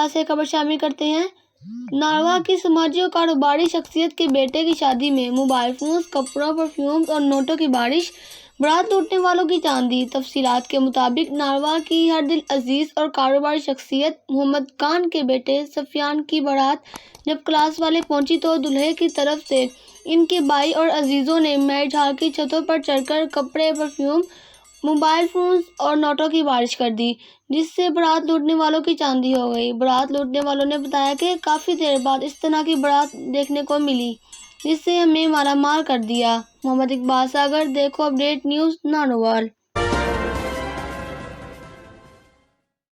बाद से खबर शामिल करते हैं। नारवा की समाजी और कारोबारी शख्सियत के बेटे की शादी में मोबाइल फोन्स, कपड़ों, परफ्यूम्स और नोटों की बारिश, बारात लूटने वालों की चांदी। तफसीलात के मुताबिक नारवा की हर दिल अजीज और कारोबारी शख्सियत मोहम्मद खान के बेटे सफियान की बारात जब क्लास वाले पहुंची तो दूल्हे की तरफ से इनके भाई और अजीजों ने मैरिज हॉल की छतों पर चढ़कर कपड़े, परफ्यूम, मोबाइल फोन्स और नोटों की बारिश कर दी, जिससे बारात लूटने वालों की चांदी हो गई। बारात लूटने वालों ने बताया कि काफ़ी देर बाद इस तरह की बारात देखने को मिली, जिससे हमें मारामार कर दिया। मोहम्मद इकबाल सागर, देखो अपडेट न्यूज़, नानोवाल।